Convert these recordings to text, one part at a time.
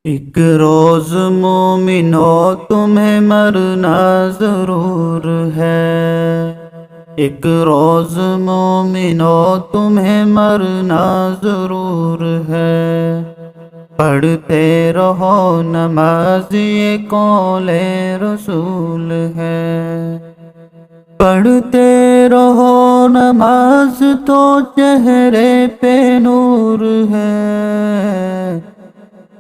ایک روز مومنو تمہیں مرنا ضرور ہے۔ ایک روز مومنو تمہیں مرنا ضرور ہے۔ پڑھتے رہو نماز یہ قول رسول ہے۔ پڑھتے رہو نماز تو چہرے پہ نور ہے۔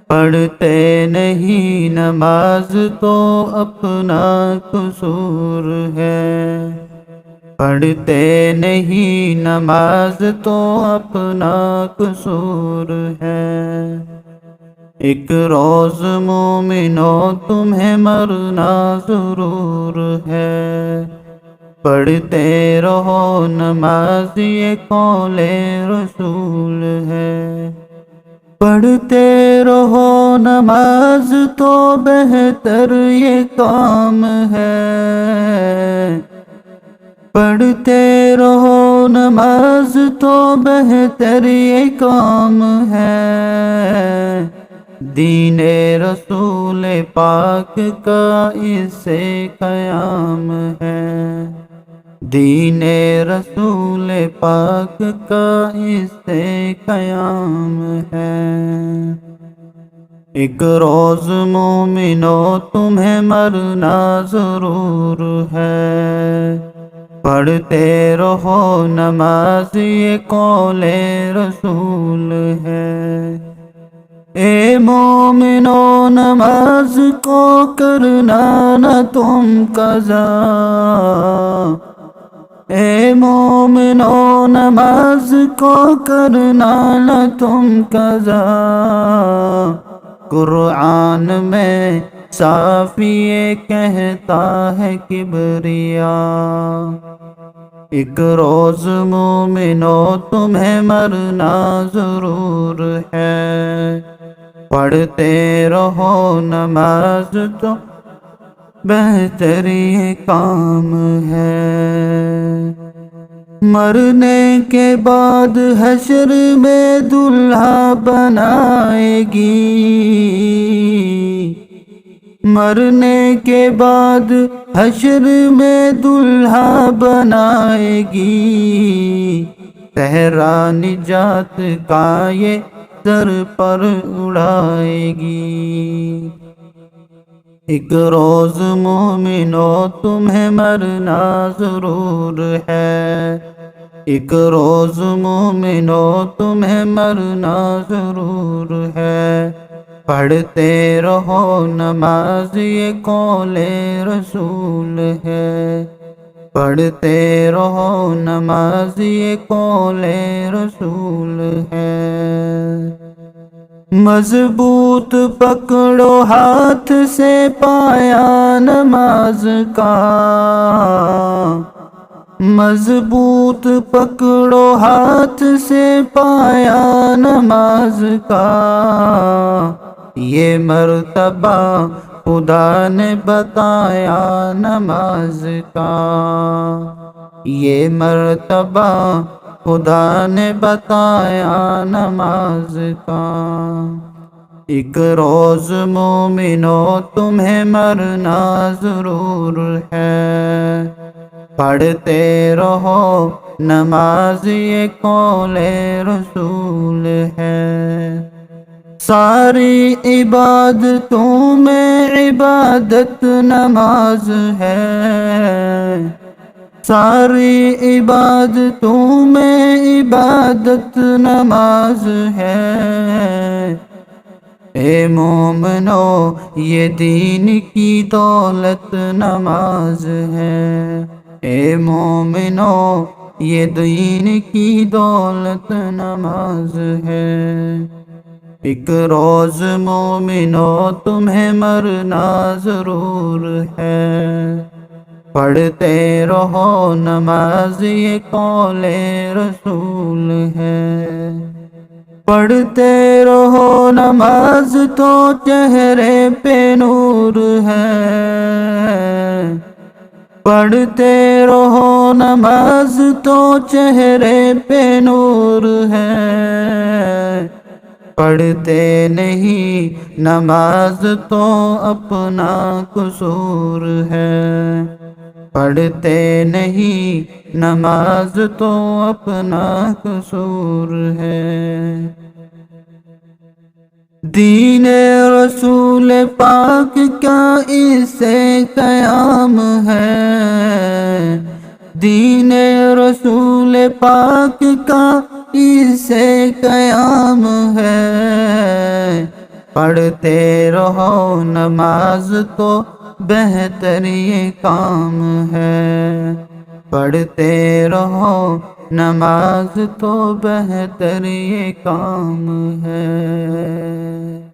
پڑھتے نہیں نماز تو اپنا قصور ہے۔ پڑھتے نہیں نماز تو اپنا قصور ہے۔ ایک روز مومنو تمہیں مرنا ضرور ہے۔ پڑھتے رہو نماز یہ قول رسول ہے۔ پڑھتے رہو نماز تو بہتر یہ کام ہے۔ پڑھتے رہو نماز تو بہتر یہ کام ہے۔ دین رسول پاک کا اس سے قیام ہے۔ دین رسول پاک کا اس سے قیام ہے۔ ایک روز مومنو تمہیں مرنا ضرور ہے۔ پڑھتے رہو نماز یہ قول رسول ہے۔ اے مومنو نماز کو کرنا نہ تم قضا۔ اے مومنو نماز کو کرنا نہ تم قضا۔ قرآن میں صاف یہ کہتا ہے کبریا۔ ایک روز مومنو تمہیں مرنا ضرور ہے۔ پڑھتے رہو نماز تو بہتر یہ کام ہے۔ مرنے کے بعد حشر میں دلہا بنائے گی۔ مرنے کے بعد حشر میں دلہا بنائے گی۔ صحرا نجات کا یہ سر پر اڑائے گی۔ ایک روز مومنو تمہیں مرنا ضرور ہے۔ ایک روز مومنو تمہیں مرنا ضرور ہے۔ پڑھتے رہو نماز یہ قول رسول ہے۔ پڑھتے رہو نماز یہ قول رسول ہے۔ مضبوط پکڑو ہاتھ سے پایا نماز کا۔ مضبوط پکڑو ہاتھ سے پایا نماز کا۔ یہ مرتبہ خدا نے بتایا نماز کا۔ یہ مرتبہ خدا نے بتایا نماز کا۔ ایک روز مومنو تمہیں مرنا ضرور ہے۔ پڑھتے رہو نماز یہ قول رسول ہے۔ ساری عبادتوں میں عبادت نماز ہے۔ ساری عبادتوں میں عبادت نماز ہے۔ اے مومنو یہ دین کی دولت نماز ہے۔ اے مومنو یہ دین کی دولت نماز ہے۔ ایک روز مومنو تمہیں مرنا ضرور ہے۔ پڑھتے رہو نماز یہ قول رسول ہے۔ پڑھتے رہو نماز تو چہرے پہ نور ہے۔ پڑھتے رہو نماز تو چہرے پہ نور ہے۔ پڑھتے نہیں نماز تو اپنا قصور ہے، پڑھتے نہیں نماز تو اپنا قصور ہے۔ دین رسول پاک کا اس سے قیام ہے، دین رسول پاک کا اس سے قیام ہے۔ پڑھتے رہو نماز تو بہتر یہ کام ہے، پڑھتے رہو نماز تو بہتر یہ کام ہے۔